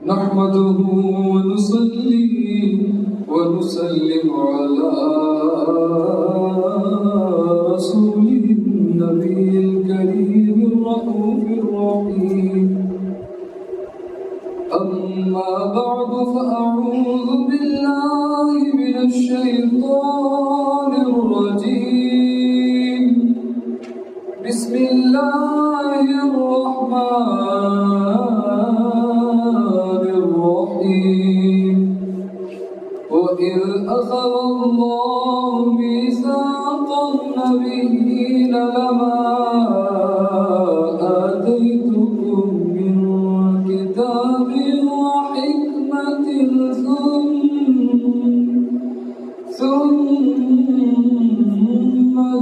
نحمده ونصلي ونسلم على رسوله النبي الكريم الرؤوف الرحيم. أما بعد فأعوذ بالله من الشيطان الرجيم. بسم الله الرحمن الرحيم. وإذ أخذ الله ميثاق النبيين لما آتيتكم من كتاب وحكمة ثم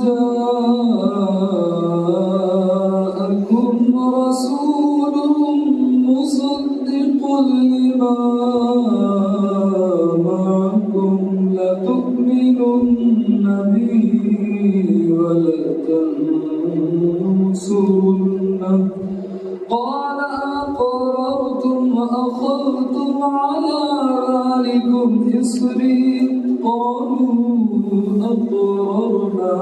جاءكم رسول مصدق لما معكم لتؤمنن به ولتنصرنه قال أقررتم وأخذتم على ذلكم إصري قالوا أقررنا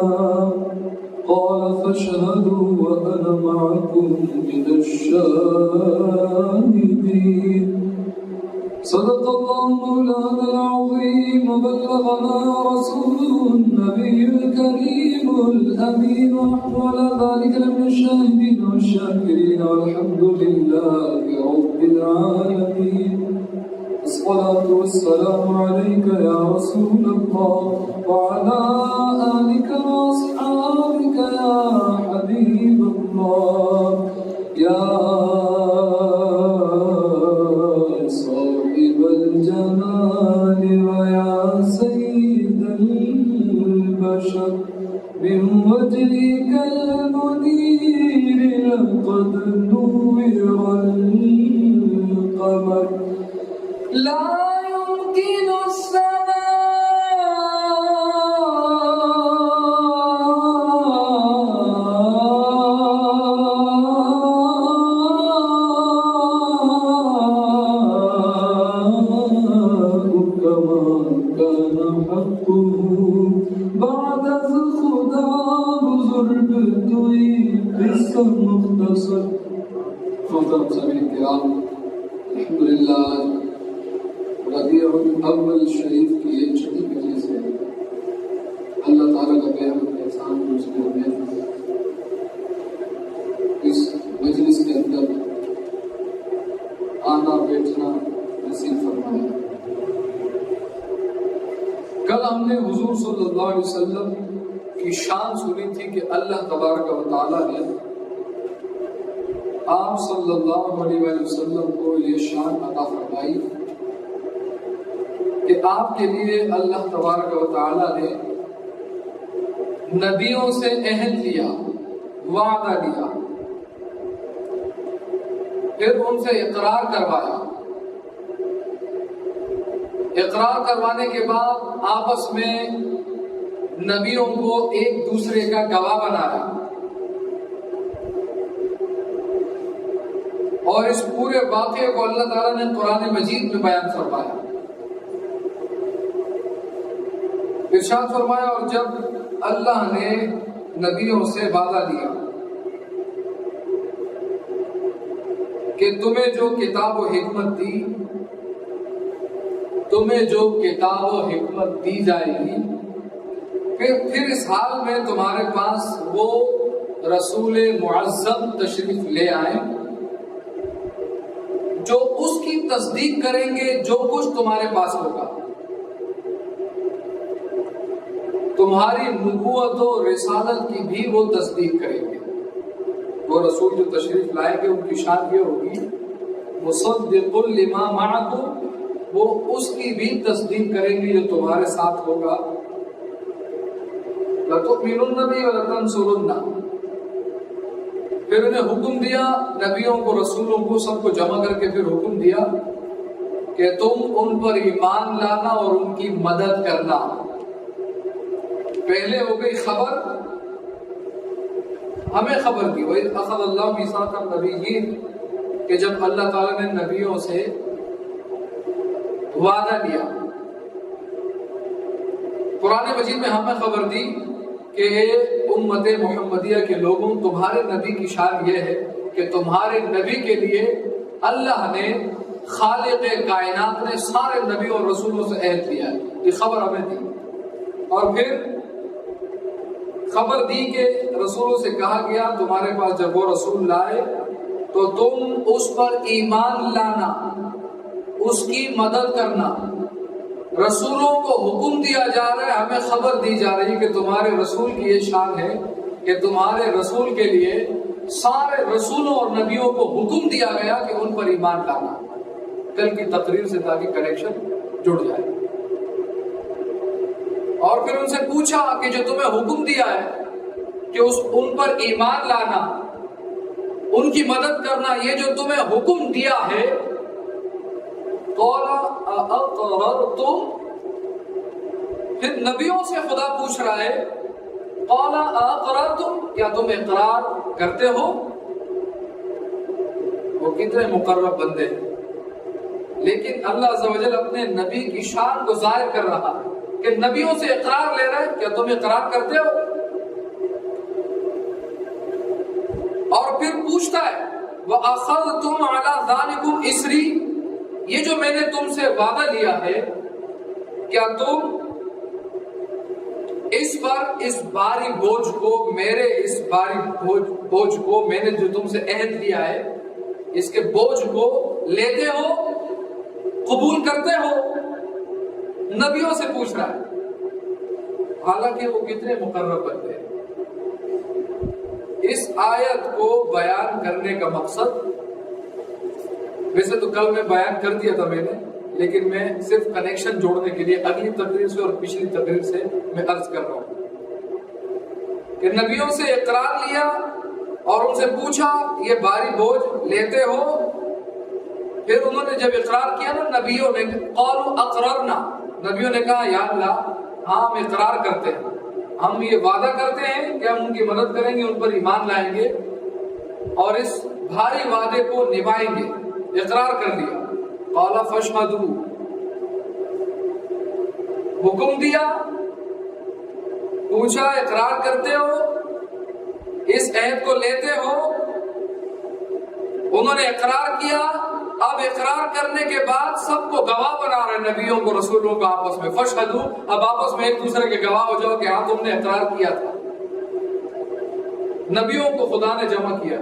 قال فاشهدوا وأنا معكم من الشاهدين. صدق الله مولانا العظيم وبلغنا رسوله النبي الكريم الأمين ونحن ذلك من الشاهدين والشاكرين والحمد لله رب العالمين. الصلاة والسلام عليك يا رسول الله وعلى آلك وأصحابك يا حبيب الله يا صاحب الجمال ويا سيد البشر من وجهك المنير لقد نور القمر لا يمكن بعد خدا بزرگ توئی قصہ مختصر. محترم سامعین کرام، الحمدللہ ربیع الاول شریف کی یہ چھٹی مجلس ہے. اللہ تعالیٰ کا بے حد احسان کو اس میں ہمیں اس مجلس کے اندر آنا بیٹھنا نصیب فرمایا. کل ہم نے حضور صلی اللہ علیہ وسلم کی شان سنی تھی کہ اللہ تبارک و تعالیٰ نے آپ صلی اللہ علیہ وسلم کو یہ شان عطا فرمائی کہ آپ کے لیے اللہ تبارک و تعالیٰ نے نبیوں سے عہد لیا، وعدہ لیا، پھر ان سے اقرار کروایا. اقرار کروانے کے بعد آپس میں نبیوں کو ایک دوسرے کا گواہ بنایا اور اس پورے واقعے کو اللہ تعالیٰ نے قرآن مجید میں بیان فرمایا. ارشاد فرمایا اور جب اللہ نے نبیوں سے وعدہ لیا کہ تمہیں جو کتاب و حکمت دی، تمہیں جو کتاب و حکمت دی جائے گی، پھر اس حال میں تمہارے پاس وہ رسول معظم تشریف لے آئے جو اس کی تصدیق کریں گے جو کچھ تمہارے پاس ہوگا. تمہاری نبوت و رسالت کی بھی وہ تصدیق کریں گے. وہ رسول جو تشریف لائیں گے ان کی شان یہ ہوگی مصدق لما معکم، وہ اس کی بھی تصدیق کریں گے جو تمہارے ساتھ ہوگا. لَتُؤْمِنُنَّ بِهِ وَلَتَنْصُرُنَّهُ. پھر انہیں حکم دیا، نبیوں کو رسولوں کو سب کو جمع کر کے پھر حکم دیا کہ تم ان پر ایمان لانا اور ان کی مدد کرنا. پہلے ہو گئی خبر، ہمیں خبر دی وَإِذْ أَخَذَ اللَّهُ مِيثَاقَ النَّبِيِّينَ کہ جب اللہ تعالیٰ نے نبیوں سے وعدہ لیا. قرآن مجید میں ہمیں خبر دی کہ امت محمدیہ کے لوگوں، تمہارے نبی کی شان یہ ہے کہ تمہارے نبی کے لیے اللہ نے، خالق کائنات نے سارے نبیوں اور رسولوں سے عہد لیا ہے. یہ خبر ہمیں دی. اور پھر خبر دی کہ رسولوں سے کہا گیا تمہارے پاس جب وہ رسول لائے تو تم اس پر ایمان لانا، اس کی مدد کرنا. رسولوں کو حکم دیا جا رہا ہے، ہمیں خبر دی جا رہی ہے کہ تمہارے رسول کی یہ شان ہے کہ تمہارے رسول کے لیے سارے رسولوں اور نبیوں کو حکم دیا گیا کہ ان پر ایمان لانا. کل کی تقریر سے تاکہ کنیکشن جڑ جائے. اور پھر ان سے پوچھا کہ جو تمہیں حکم دیا ہے کہ ان پر ایمان لانا، ان کی مدد کرنا، یہ جو تمہیں حکم دیا ہے، قال اقررتم، پھر نبیوں سے خدا پوچھ رہا ہے قال اقررتم، کیا تم اقرار کرتے ہو؟ وہ کتنے مقرب بندے ہیں، لیکن اللہ عز و جل اپنے نبی کی شان کو ظاہر کر رہا ہے کہ نبیوں سے اقرار لے رہا ہے، کیا تم اقرار کرتے ہو؟ اور پھر پوچھتا ہے وَأَخَذْتُمْ عَلَى ذَلِكُمْ إِسْرِي، یہ جو میں نے تم سے وعدہ لیا ہے، کیا تم اس پر اس بھاری بوجھ کو، میرے اس بھاری بوجھ کو، میں نے جو تم سے عہد لیا ہے، اس کے بوجھ کو لیتے ہو، قبول کرتے ہو؟ نبیوں سے پوچھ رہا ہے، حالانکہ وہ کتنے مقرب بندے ہیں. اس آیت کو بیان کرنے کا مقصد، ویسے تو کل میں بیان کر دیا تھا میں نے، لیکن میں صرف کنیکشن جوڑنے کے لیے اگلی تقریر سے اور پچھلی تقریر سے میں عرض کر رہا ہوں کہ نبیوں سے اقرار لیا اور ان سے پوچھا یہ بھاری بوجھ لیتے ہو؟ پھر انہوں نے جب اقرار کیا نا، نبیوں نے قالوا اقررنا، نبیوں نے کہا یا اللہ ہاں ہم اقرار کرتے ہیں، ہم یہ وعدہ کرتے ہیں کہ ہم ان کی مدد کریں گے، ان پر ایمان لائیں گے اور اس بھاری وعدے کو نبھائیں گے. اقرار کر لیا. قال فاشهدوا، حکم دیا، پوچھا اقرار کرتے ہو، اس عہد کو لیتے ہو؟ انہوں نے اقرار کیا. اب اقرار کرنے کے بعد سب کو گواہ بنا رہے ہیں، نبیوں کو، رسولوں کو آپس میں. فاشهدوا، اب آپس میں ایک دوسرے کے گواہ ہو جاؤ کہ ہاں تم نے اقرار کیا تھا. نبیوں کو خدا نے جمع کیا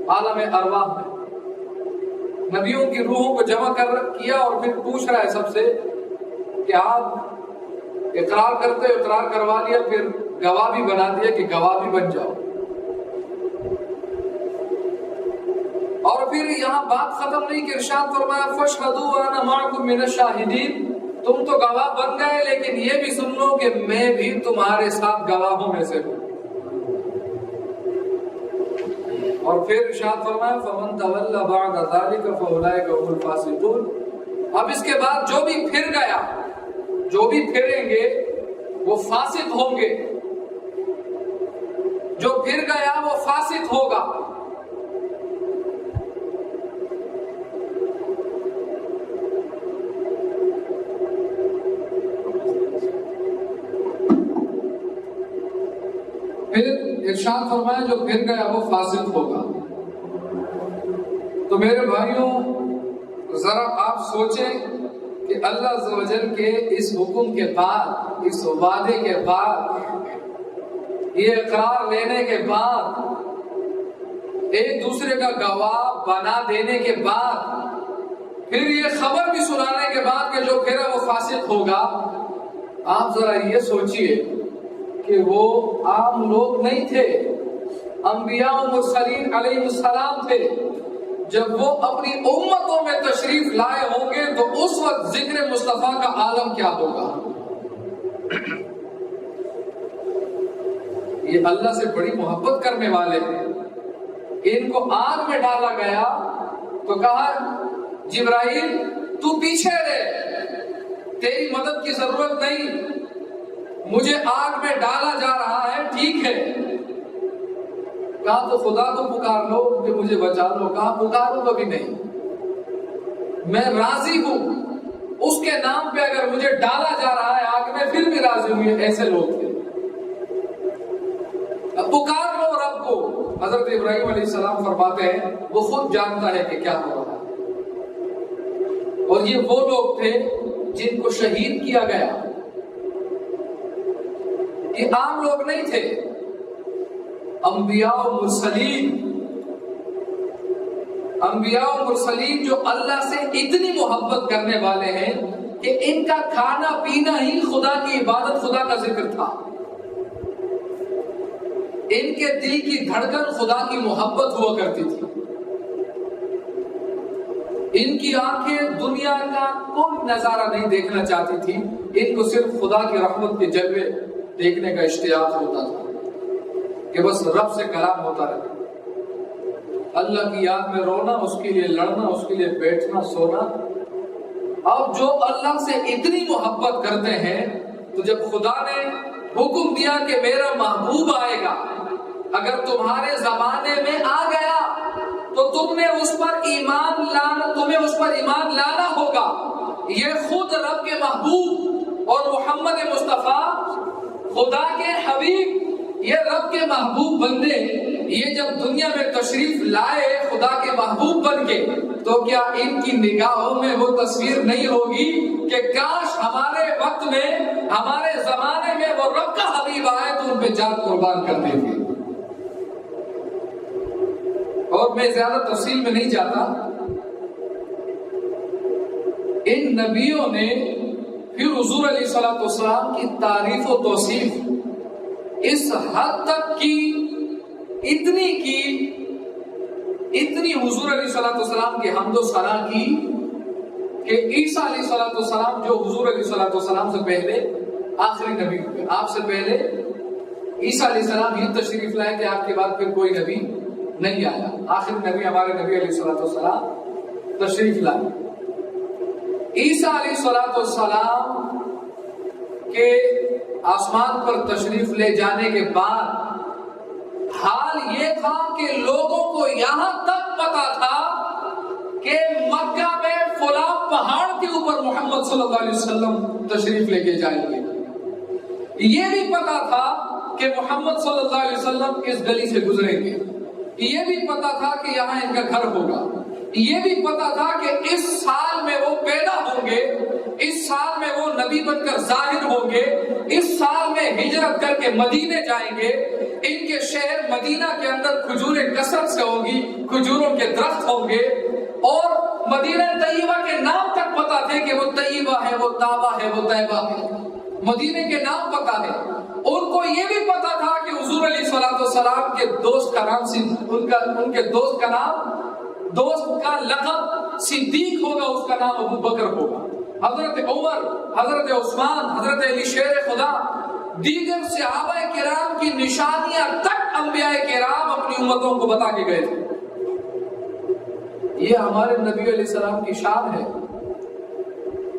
عالم ارواح میں، نبیوں کی روحوں کو جمع کیا اور پھر پوچھ رہا ہے سب سے کہ آپ اقرار کرتے ہو؟ اقرار کروا لیا، پھر گواہ بھی بنا دیا کہ گواہ بھی بن جاؤ. اور پھر یہاں بات ختم نہیں کہ ارشاد فرمایا فاشهدوا وانا معكم من الشاهدين، تم تو گواہ بن گئے لیکن یہ بھی سن لو کہ میں بھی تمہارے ساتھ گواہوں میں سے ہوں. اور پھر ارشاد فرمایا فمن تولى بعد ذلك فاولئك هم الفاسقون. اب اس کے بعد جو بھی پھر گیا، جو بھی پھریں گے وہ فاسق ہوں گے. جو پھر گیا وہ فاسق ہوگا. پھر ارشاد فرمایا جو پھر گیا وہ فاسق ہوگا. تو میرے بھائیوں ذرا آپ سوچیں کہ اللہ عز و جل کے اس حکم کے بعد، اس وعدے کے بعد، یہ اقرار لینے کے بعد، ایک دوسرے کا گواہ بنا دینے کے بعد، پھر یہ خبر بھی سنانے کے بعد کہ جو پھرا وہ فاسق ہوگا. آپ ذرا یہ سوچئے کہ وہ عام لوگ نہیں تھے، انبیاء و مرسلین علیہ السلام تھے. جب وہ اپنی امتوں میں تشریف لائے ہوں گے تو اس وقت ذکر مصطفیٰ کا عالم کیا ہوگا. یہ اللہ سے بڑی محبت کرنے والے ہیں. ان کو آگ میں ڈالا گیا تو کہا جبرائیل تو پیچھے رہ، تیری مدد کی ضرورت نہیں، مجھے آگ میں ڈالا جا رہا ہے، ٹھیک ہے. کہا تو خدا کو پکار لو کہ مجھے بچا لو. کہا پکاروں گا بھی نہیں، میں راضی ہوں اس کے نام پہ اگر مجھے ڈالا جا رہا ہے آگ میں پھر بھی راضی ہوئے، ایسے لوگ تھے۔ اب پکار لو رب کو۔ حضرت ابراہیم علیہ السلام فرماتے ہیں وہ خود جانتا ہے کہ کیا ہو رہا ہے، اور یہ وہ لوگ تھے جن کو شہید کیا گیا، یہ عام لوگ نہیں تھے، انبیاء و مرسلین جو اللہ سے اتنی محبت کرنے والے ہیں کہ ان کا کھانا پینا ہی خدا کی عبادت، خدا کا ذکر تھا، ان کے دل کی دھڑکن خدا کی محبت ہوا کرتی تھی، ان کی آنکھیں دنیا کا کوئی نظارہ نہیں دیکھنا چاہتی تھی، ان کو صرف خدا کی رحمت کے جلوے دیکھنے کا اشتیاق ہوتا تھا کہ بس رب سے کلام ہوتا رہے، اللہ کی یاد میں رونا، اس کے لیے لڑنا، اس کے لیے بیٹھنا سونا۔ اب جو اللہ سے اتنی محبت کرتے ہیں تو جب خدا نے حکم دیا کہ میرا محبوب آئے گا، اگر تمہارے زمانے میں آ گیا تو تمہیں اس پر ایمان لانا ہوگا، یہ خود رب کے محبوب اور محمد مصطفیٰ خدا کے حبیب، یہ رب کے محبوب بندے، یہ جب دنیا میں تشریف لائے خدا کے محبوب بن کے، تو کیا ان کی نگاہوں میں وہ تصویر نہیں ہوگی کہ کاش ہمارے وقت میں، ہمارے زمانے میں وہ رب کا حبیب آئے تو ان پہ جان قربان کر دیں گے۔ اور میں زیادہ تفصیل میں نہیں جاتا، ان نبیوں نے پھر حضور علیہ الصلوۃ والسلام کی تعریف و توصیف اس حد تک کی، اتنی حضور علیہ الصلوۃ والسلام کی حمد و ثنا کی کہ عیسیٰ علیہ الصلوۃ والسلام جو حضور علیہ الصلوۃ والسلام سے پہلے آخری نبی ہوئے، آپ سے پہلے عیسیٰ علیہ السلام یہ تشریف لائے کہ آپ کے بعد پھر کوئی نبی نہیں آیا، آخری نبی ہمارے نبی علیہ الصلوۃ والسلام تشریف لائے۔ عیسیٰ علیہ الصلوۃ والسلام کے آسمان پر تشریف لے جانے کے بعد حال یہ تھا کہ لوگوں کو یہاں تک پتا تھا کہ مکہ میں فلاں پہاڑ کے اوپر محمد صلی اللہ علیہ وسلم تشریف لے کے جائیں گے، یہ بھی پتا تھا کہ محمد صلی اللہ علیہ وسلم اس گلی سے گزریں گے، یہ بھی پتا تھا کہ یہاں ان کا گھر ہوگا، یہ بھی پتا تھا کہ اس سال میں وہ پیدا ہوں گے، اس سال میں وہ نبی بن کر ظاہر ہوں گے، اس سال میں ہجرت کر کے مدینے جائیں گے، ان کے شہر مدینہ کے اندر کھجوریں کثرت سے ہوں گی، کھجوروں کے درخت ہوں گے، اور مدینہ طیبہ کے نام تک پتا تھے کہ وہ طیبہ ہے، وہ طابہ ہے، وہ طیبہ ہے، مدینے کے نام پتا ہے۔ ان کو یہ بھی پتا تھا کہ حضور علیہ الصلوۃ والسلام کے دوست کا نام ان کے دوست کا نام، دوست کا لقب صدیق ہوگا، اس کا نام ابو بکر ہوگا، حضرت عمر، حضرت عثمان، حضرت علی شیر خدا، دیگر صحابہ کرام کی نشانیاں تک انبیاء کرام اپنی امتوں کو بتا کے گئے تھے۔ یہ ہمارے نبی علیہ السلام کی شان ہے،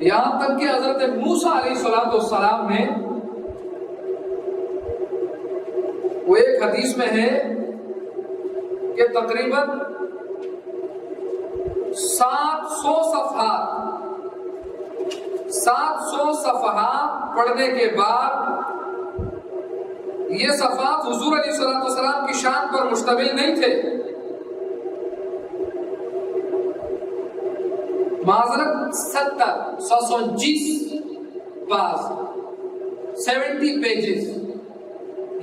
یہاں تک کہ حضرت موسیٰ علیہ السلام نے، وہ ایک حدیث میں ہے کہ تقریباً 700 صفحات پڑھنے کے بعد، یہ صفحات حضور علیہ السلام کی شان پر مشتمل نہیں تھے، معذرت 720 پاس 70 پیجز،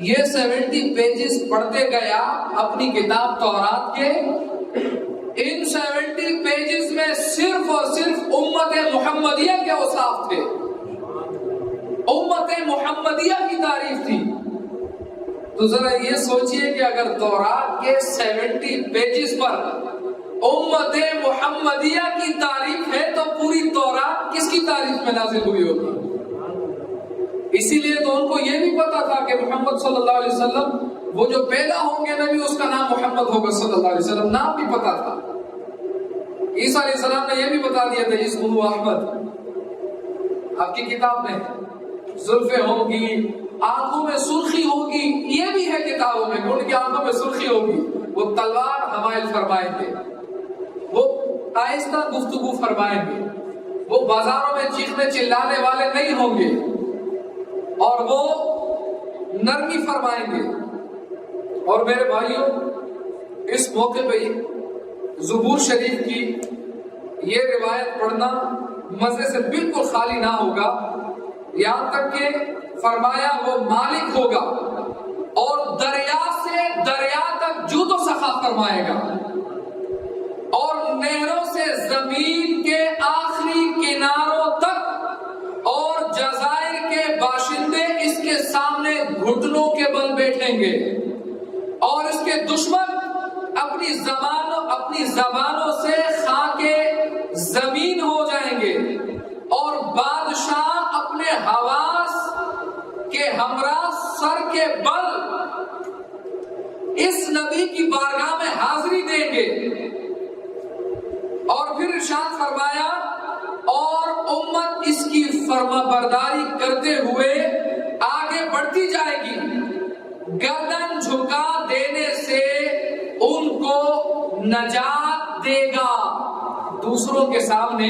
یہ 70 پیجز پڑھتے گیا اپنی کتاب تورات کے، ان 70 پیجز میں صرف اور صرف امت محمدیہ کے اوصاف تھے، امت محمدیہ کی تعریف تھی۔ تو ذرا یہ سوچئے کہ اگر تورات کے 70 پیجز پر امت محمدیہ کی تعریف ہے تو پوری تورات کس کی تعریف میں نازل ہوئی ہوگی؟ اسی لیے تو ان کو یہ بھی پتا تھا کہ محمد صلی اللہ علیہ وسلم وہ جو پیدا ہوں گے نبی، اس کا نام محمد ہوگا صلی اللہ علیہ وسلم، نام بھی پتا تھا۔ عیسیٰ علیہ السلام نے یہ بھی بتا دیا تھا اسمہ احمد، آپ کی کتاب میں زلفیں ہوں گی، آنکھوں میں سرخی ہوگی، یہ بھی ہے کتابوں میں کہ ان کی آنکھوں میں سرخی ہوگی، وہ تلوار حمائل فرمائیں گے، وہ آہستہ گفتگو فرمائیں گے، وہ بازاروں میں چیخنے چلانے والے نہیں ہوں گے اور وہ نرمی فرمائیں گے. اور میرے بھائیوں، اس موقع پہ زبور شریف کی یہ روایت پڑھنا مزے سے بالکل خالی نہ ہوگا، یہاں تک کہ فرمایا وہ مالک ہوگا اور دریا سے دریا تک جود و سخا فرمائے گا اور نہروں سے زمین کے آخری کناروں تک، اور جزائر کے باشندے اس کے سامنے گھٹنوں کے بل بیٹھیں گے اور اس کے دشمن اپنی زبانوں سے خاکے زمین ہو جائیں گے اور بادشاہ اپنے حواس کے ہمراہ سر کے بل اس نبی کی بارگاہ میں حاضری دیں گے. اور پھر ارشاد فرمایا اور امت اس کی فرما برداری کرتے ہوئے آگے بڑھتی جائے گی، گردن جھکا دینے سے ان کو نجات دے گا. دوسروں کے سامنے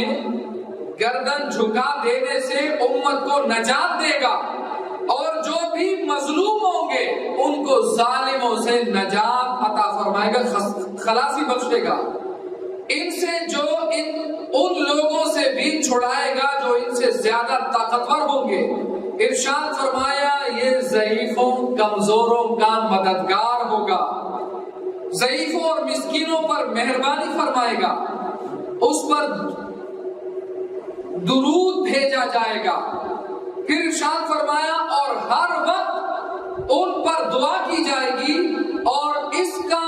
گردن جھکا دینے سے امت کو نجات دے گا اور جو بھی مظلوم ہوں گے ان کو ظالموں سے نجات عطا فرمائے گا، خلاصی بخشے گا. ان سے جو ان لوگوں سے بھی چھڑائے گا جو ان سے زیادہ طاقتور ہوں گے. ارشاد فرمایا یہ ضعیفوں کمزوروں کا مددگار ہوگا، ضعیفوں اور مسکینوں پر مہربانی فرمائے گا، اس پر درود بھیجا جائے گا. پھر ارشاد فرمایا اور ہر وقت ان پر دعا کی جائے گی اور اس کا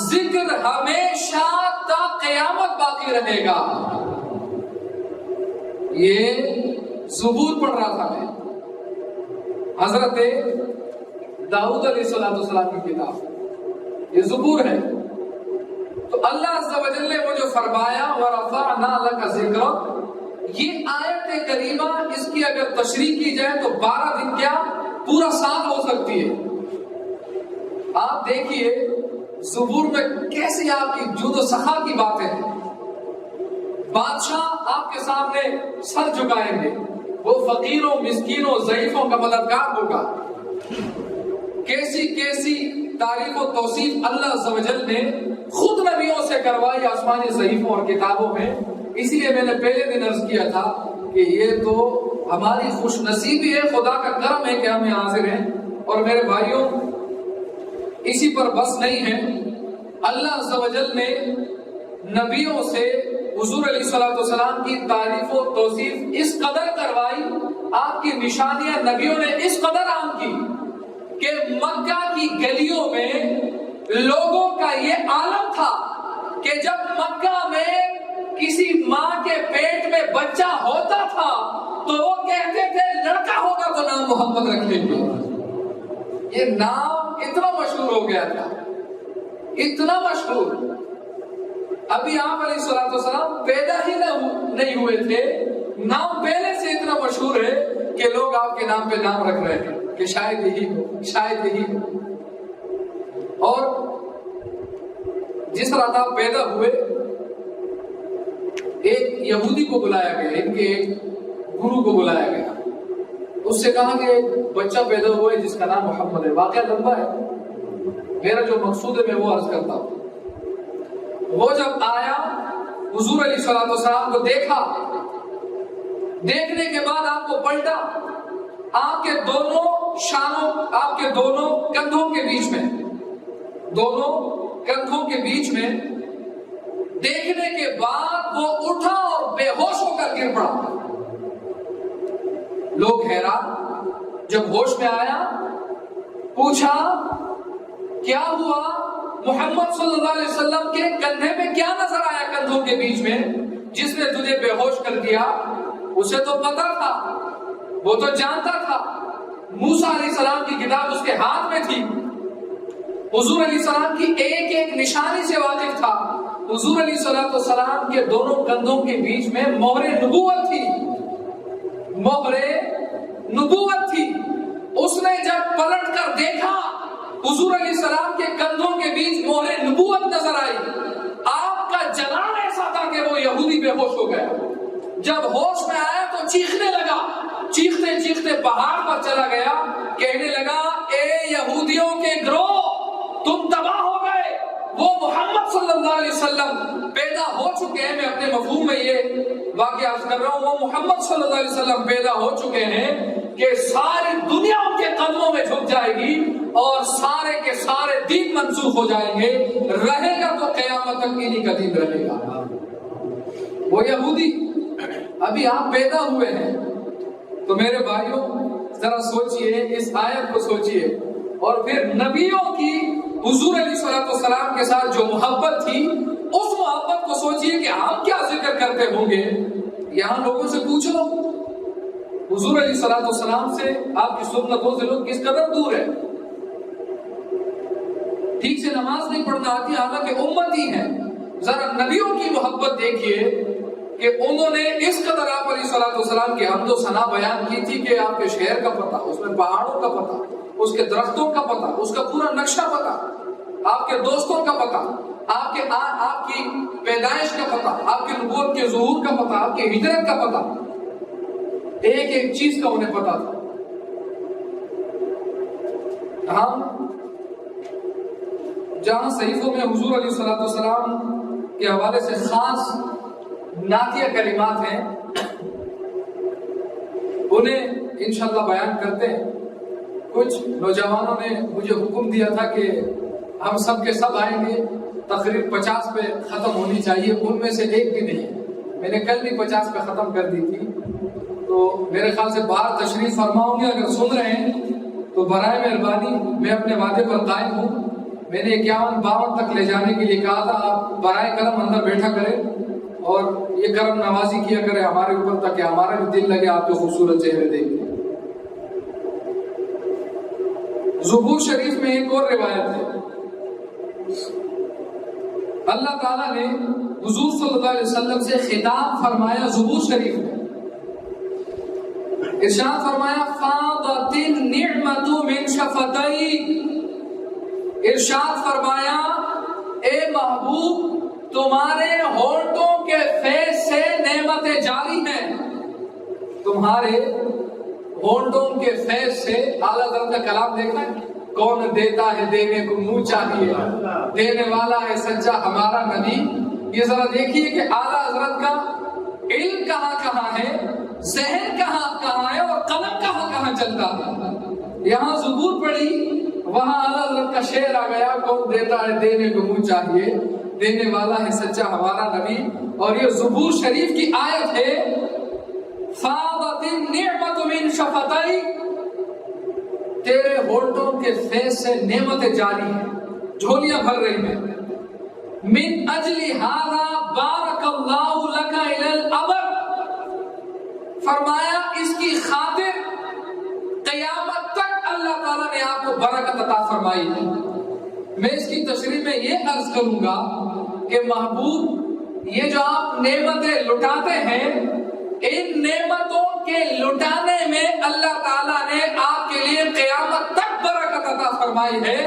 ذکر ہمیشہ تا قیامت باقی رہے گا. یہ زبور پڑھ رہا تھا میں، حضرت داؤد علیہ السلام کی کتاب، یہ زبور ہے. تو اللہ عز و جل نے وہ جو فرمایا وَرَفَعْنَا لَكَ ذِكْرَكَ، یہ آیت کریمہ اس کی اگر تشریح کی جائے تو 12 دن کیا پورا سال ہو سکتی ہے. آپ دیکھیے زبور میں کیسی آپ کی جود و سخا کی باتیں ہیں. بادشاہ آپ کے سامنے سر جھکائیں گے، وہ فقیروں مسکینوں ضعیفوں کا مددگار ہوگا. کیسی کیسی تعریف و توصیف اللہ عز و جل نے خود نبیوں سے کروائی آسمانی صحیفوں اور کتابوں میں. اسی لیے میں نے پہلے دن عرض کیا تھا کہ یہ تو ہماری خوش نصیبی ہے، خدا کا کرم ہے کہ ہم یہاں حاضر ہیں. اور میرے بھائیوں اسی پر بس نہیں ہے، اللہ عز و جل نے نبیوں سے حضور علیہ السلام کی تعریف و توصیف اس قدر کروائی، آپ کی نشانیاں نبیوں نے اس قدر عام کی کہ مکہ کی گلیوں میں لوگوں کا یہ عالم تھا کہ جب مکہ میں کسی ماں کے پیٹ میں بچہ ہوتا تھا تو وہ کہتے تھے لڑکا ہوگا تو نام محمد رکھیں گے. یہ نام اتنا مشہور ہو گیا تھا، اتنا مشہور. ابھی آپ علیہ السلام پیدا ہی نہیں ہوئے تھے، نام پہلے سے اتنا مشہور ہے کہ لوگ آپ کے نام پہ نام رکھ رہے ہیں کہ شاید یہی ہو، شاید یہی ہو. اور جس رات آپ پیدا ہوئے ایک یہودی کو بلایا گیا، ان کے ایک گرو کو بلایا گیا، اس سے کہا کہ بچہ پیدا ہوا ہے جس کا نام محمد ہے. واقعہ لمبا ہے، میرا جو مقصود ہے میں وہ عرض کرتا ہوں. وہ جب آیا حضور علیہ السلام کو دیکھا، دیکھنے کے بعد آپ کو پلٹا، آپ کے دونوں شانوں، آپ کے دونوں کندھوں کے بیچ میں، دونوں کندھوں کے بیچ میں دیکھنے کے بعد وہ اٹھا اور بے ہوش ہو کر گر پڑا. لوگ حیران. جب ہوش میں آیا پوچھا کیا ہوا؟ محمد صلی اللہ علیہ وسلم کے کندھے میں کیا نظر آیا کندھوں کے بیچ میں جس نے تجھے بے ہوش کر دیا؟ اسے تو پتا تھا، وہ تو جانتا تھا، موسیٰ علیہ السلام کی کتاب اس کے ہاتھ میں تھی، حضور علیہ السلام کی ایک ایک نشانی سے واقف تھا. حضور علیہ السلام کے دونوں کندھوں کے بیچ میں مہر نبوت تھی، مہر نبوت تھی. اس نے جب پلٹ کر دیکھا حضور علیہ السلام کے کندھوں کے بیچ مہر نبوت نظر آئی. آپ کا جلال ایسا تھا کہ وہ یہودی بے ہوش ہو گیا. جب ہوش میں آیا تو چیخنے لگا، چیختے چیختے پہاڑ پر چلا گیا، کہنے لگا اے یہودیوں کے گروہ تم تباہ ہو گئے، وہ محمد صلی اللہ علیہ وسلم پیدا ہو چکے ہیں۔ میں اپنے مفہوم میں یہ واقعہ عرض کر رہا ہوں، وہ محمد صلی اللہ علیہ وسلم پیدا ہو چکے ہیں کہ ساری دنیا ان کے قدموں میں جھک جائے گی اور سارے کے سارے دین منسوخ ہو جائیں گے، رہے گا تو قیامت تک انہی کا دین رہے گا۔ وہ یہودی ابھی آپ پیدا ہوئے ہیں، تو میرے بھائیوں ذرا سوچئے، اس آیت کو سوچئے، اور پھر نبیوں کی حضور علیہ السلام کے ساتھ جو محبت تھی اس محبت کو سوچئے کہ ہم کیا ذکر کرتے ہوں گے۔ یہاں لوگوں سے پوچھو حضور علیہ السلام سے آپ کی سنتوں سے لوگ کس قدر دور ہے، ٹھیک سے نماز نہیں پڑھنا آتی حالانکہ امتی ہیں۔ ذرا نبیوں کی محبت دیکھیے کہ انہوں نے اس قدر آپ علیہ السلام کی حمد و ثنا بیان کی تھی کہ آپ کے شہر کا پتہ، اس میں پہاڑوں کا پتہ، اس کے درختوں کا پتہ، اس کا پورا نقشہ پتہ، آپ کے دوستوں کا پتہ، آپ کی پیدائش کا پتہ، آپ کی نبوت کے ظہور کا پتہ، آپ کی ہجرت کا پتہ، ایک ایک چیز کا انہیں پتہ تھا۔ ہم جہاں صحیفوں میں حضور علیہ السلام کے حوالے سے خاص نعتیہ کلمات ہیں انہیں انشاءاللہ بیان کرتے ہیں۔ کچھ نوجوانوں نے مجھے حکم دیا تھا کہ ہم سب کے سب آئیں گے، تقریب 50 پہ ختم ہونی چاہیے، ان میں سے ایک بھی نہیں ہے۔ میں نے کل بھی 50 پہ ختم کر دی تھی، تو میرے خیال سے باہر تشریف فرماؤں گے، اگر سن رہے ہیں تو برائے مہربانی میں اپنے وعدے پر قائم ہوں۔ میں نے 51-52 تک لے جانے کے لیے کہا تھا، آپ برائے کرم اندر بیٹھا کریں اور یہ کرم نوازی کیا کرے ہمارے اوپر تاکہ ہمارا بھی دل لگے آپ کے خوبصورت چہرے دیکھ کے۔ زبور شریف میں ایک اور روایت ہے، اللہ تعالیٰ نے حضور صلی اللہ علیہ وسلم سے خطاب فرمایا زبور شریف میں، ارشاد فرمایا فاضت النعمت من شفتیک، ارشاد فرمایا اے محبوب تمہارے ہونٹوں کے فیض سے نعمتیں جاری ہیں، تمہارے ہونٹوں کے فیض سے۔ اعلیٰ حضرت کا کلام دیکھا ہے، کون دیتا ہے دینے کو منہ چاہیے، دینے والا ہے سچا ہمارا نبی۔ یہ ذرا دیکھیے کہ اعلیٰ حضرت کا علم کہاں کہاں ہے، ذہن کہاں کہاں ہے اور قلم کہاں کہاں چلتا ہے۔ یہاں زبور پڑھی، وہاں اعلیٰ حضرت کا شعر آ گیا، کون دیتا ہے دینے کو منہ چاہیے، دینے والا ہے سچا ہمارا نبی۔ اور یہ زبور شریف کی آیت ہے، فاضت النعمت من شفتیک، تیرے ہونٹوں کے فیض سے نعمتیں جاری ہیں، جھولیاں بھر رہی ہیں۔ من اجل ھذا بارک اللہ لک الی الابد، فرمایا اس کی خاطر قیامت تک اللہ تعالیٰ نے آپ کو برکت عطا فرمائی ہے۔ میں اس کی تشریح میں یہ عرض کروں گا کہ محبوب یہ جو آپ نعمتیں لٹاتے ہیں، ان نعمتوں کے لٹانے میں اللہ تعالیٰ نے آپ کے لیے قیامت تک برکت عطا فرمائی ہے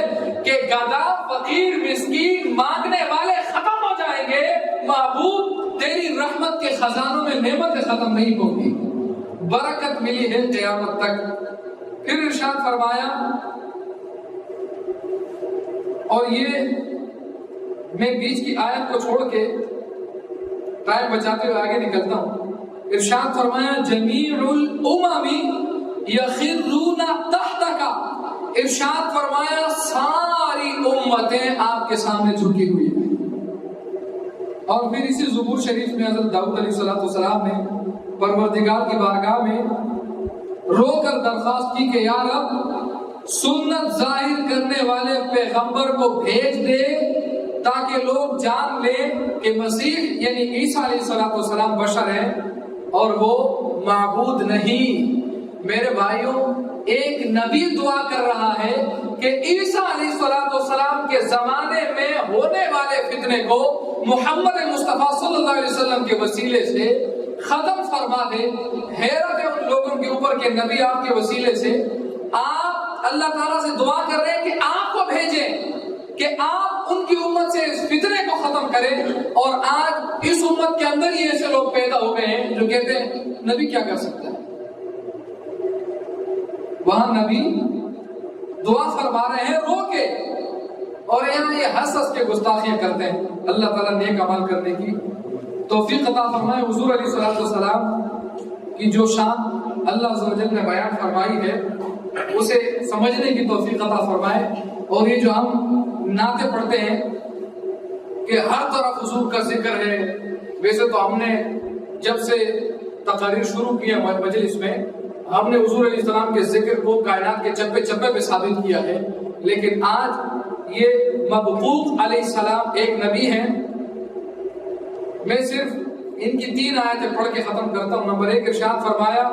کہ گدھا، فقیر، مسکین، مانگنے والے ختم ہو جائیں گے، محبوب تیری رحمت کے خزانوں میں نعمتیں ختم نہیں ہوگی، برکت ملی ہے قیامت تک۔ پھر ارشاد فرمایا، اور یہ میں بیچ کی آیت کو چھوڑ کے ٹائم بچاتے ہوئے آگے نکلتا ہوں۔ ارشاد فرمایا جمیع الامم یخرون تحتک، ارشاد فرمایا ساری امتیں آپ کے سامنے جھکی ہوئی ہیں۔ اور پھر اسی زبور شریف میں حضرت داؤد علیہ السلام نے پروردگار کی بارگاہ میں رو کر درخواست کی کہ یا رب سنت ظاہر کرنے والے پیغمبر کو بھیج دے تاکہ لوگ جان لیں کہ مسیح یعنی عیسیٰ علیہ السلام بشر ہیں اور وہ معبود نہیں۔ میرے بھائیوں، ایک نبی دعا کر رہا ہے کہ عیسیٰ علیہ السلام کے زمانے میں ہونے والے فتنے کو محمد مصطفیٰ صلی اللہ علیہ وسلم کے وسیلے سے ختم فرما دے۔ حیرت ہے ان لوگوں کے اوپر کہ نبی آپ کے وسیلے سے، آپ اللہ تعالیٰ سے دعا کر رہے ہیں کہ آپ کو بھیجیں کہ آپ ان کی امت سے اس فتنے کو ختم کریں، اور آج اس امت کے اندر ہی ایسے لوگ پیدا ہو گئے ہیں جو کہتے ہیں نبی کیا کر سکتا ہے۔ وہاں نبی دعا فرما رہے ہیں رو کے، اور یہاں یہ ہنس ہنس کے گستاخیاں کرتے ہیں۔ اللہ تعالیٰ نیک عمل کرنے کی توفیق عطا فرمائے۔ حضور علیہ السلام کی جو شان اللہ عز و جل نے بیان فرمائی ہے اسے سمجھنے کی توفیق عطا فرمائے۔ اور یہ جو ہم نعتیں پڑھتے ہیں کہ ہر طرف حضور کا ذکر ہے، ویسے تو ہم نے جب سے تقاریر شروع کی ہے مجلس میں، ہم نے حضور علیہ السلام کے ذکر کو کائنات کے چپے چپے پہ ثابت کیا ہے، لیکن آج یہ مبعوث علیہ السلام ایک نبی ہیں۔ میں صرف ان کی 3 آیتیں پڑھ کے ختم کرتا ہوں۔ نمبر 1 ارشاد فرمایا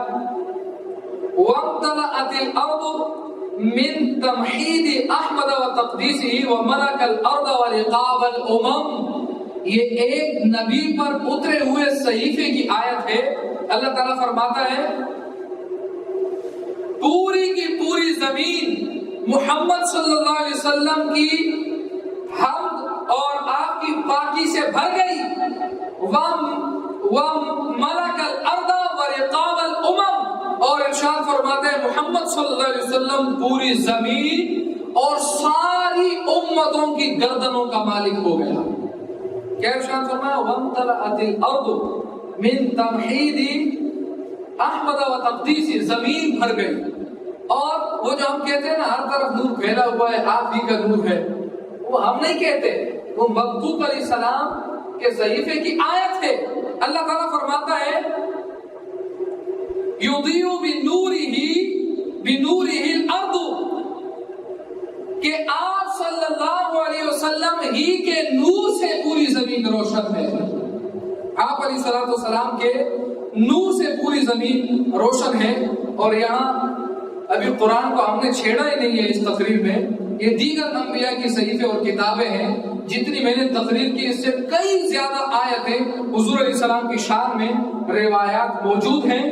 وَامْتَلَأَتِ الْأَرْضُ مِن تَمْحِيدِ أَحْمَدَ وَتَقْدِيسِهِ وَمَلَكَ الْأَرْضَ وَرِقَابَ الْأُمَمِ۔ یہ ایک نبی پر اترے ہوئے صحیفے کی آیت ہے۔ اللہ تعالیٰ فرماتا ہے پوری کی پوری زمین محمد صلی اللہ علیہ وسلم کی حمد اور آپ کی پاکی سے بھر گئی۔ وَمَلَكَ الْأَرْضَ وَرِقَابَ الْأُمَمِ، اور ارشاد فرماتے ہیں محمد صلی اللہ علیہ وسلم پوری زمین اور ساری امتوں کی گردنوں کا مالک ہو گیا۔ کیا ارشاد فرمایا وَامْتَلَأَتِ الْأَرْضُ مِن تَمْحِيدِ احمد و تقدیسی، زمین بھر گئی۔ اور وہ جو ہم کہتے ہیں نا ہر طرف نور پھیلا ہوا ہے، آپ ہی کا نور ہے، وہ ہم نہیں کہتے، وہ مبعوث علیہ السلام کے صحیفے کی آیت ہے۔ اللہ تعالیٰ فرماتا ہے یضیء بنورہ الارض، کہ آپ صلی اللہ علیہ وسلم ہی کے نور سے پوری زمین روشن ہے۔ آپ علیہ السلام کے نور سے پوری زمین روشن ہے۔ اور یہاں ابھی قرآن کو ہم نے چھیڑا ہی نہیں ہے اس تقریر میں، یہ دیگر انبیاء کی صحیفے اور کتابیں ہیں۔ جتنی میں نے تقریر کی اس سے کئی زیادہ آیتیں حضور علیہ السلام کی شان میں روایات موجود ہیں۔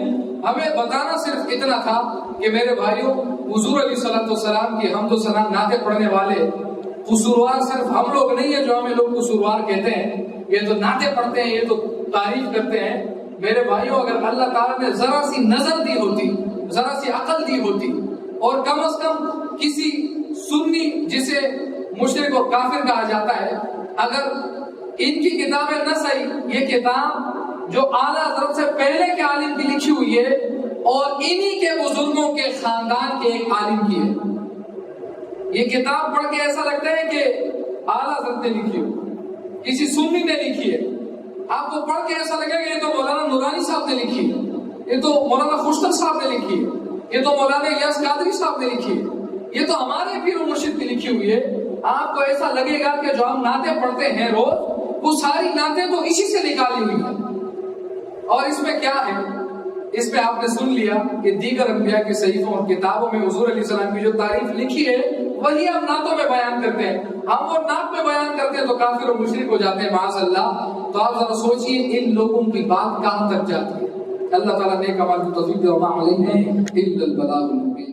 ہمیں بتانا صرف اتنا تھا کہ میرے بھائیوں، حضور علیہ السلام کی حمد و ثنا نعتیں پڑھنے والے قصوروار صرف ہم لوگ نہیں ہیں جو ہمیں لوگ قصوروار کہتے ہیں، یہ تو نعتیں پڑھتے ہیں، یہ تو تعریف کرتے ہیں۔ میرے بھائیوں، اگر اللہ تعالیٰ نے ذرا سی نظر دی ہوتی، ذرا سی عقل دی ہوتی، اور کم از کم کسی سنی جسے مشرک اور کافر کہا جاتا ہے، اگر ان کی کتابیں نہ صحیح، یہ کتاب جو اعلیٰ حضرت سے پہلے کے عالم کی لکھی ہوئی ہے اور انہی کے بزرگوں کے خاندان کے ایک عالم کی ہے، یہ کتاب پڑھ کے ایسا لگتا ہے کہ اعلیٰ حضرت نے لکھی ہو، کسی سنی نے لکھی ہے۔ آپ کو پڑھ کے ایسا لگے کہ یہ تو مولانا نورانی صاحب نے لکھی ہے، یہ تو مولانا خوشتر صاحب نے لکھی ہے، یہ تو مولانا الیاس قادری صاحب نے لکھی ہے، یہ تو ہمارے پیر و مرشد کی لکھی ہوئی ہے۔ آپ کو ایسا لگے گا کہ جو ہم نعتیں پڑھتے ہیں روز، وہ ساری نعتیں تو اسی سے نکالی ہوئی ہیں۔ اور اس میں کیا ہے؟ اس میں آپ نے سن لیا کہ دیگر انبیاء کی صحیفوں اور کتابوں میں حضور علیہ السلام کی جو تعریف لکھی ہے وہی ہم نعتوں میں بیان کرتے ہیں۔ ہم وہ نعت میں بیان کرتے ہیں تو کافر و مشرک ہو جاتے ہیں معاذ اللہ۔ تو آپ ذرا سوچئے ان لوگوں کی بات کہاں تک جاتی ہے۔ اللہ تعالیٰ نیک اعمال کی توفیق دے، وما علینا الا البلاغ المبین۔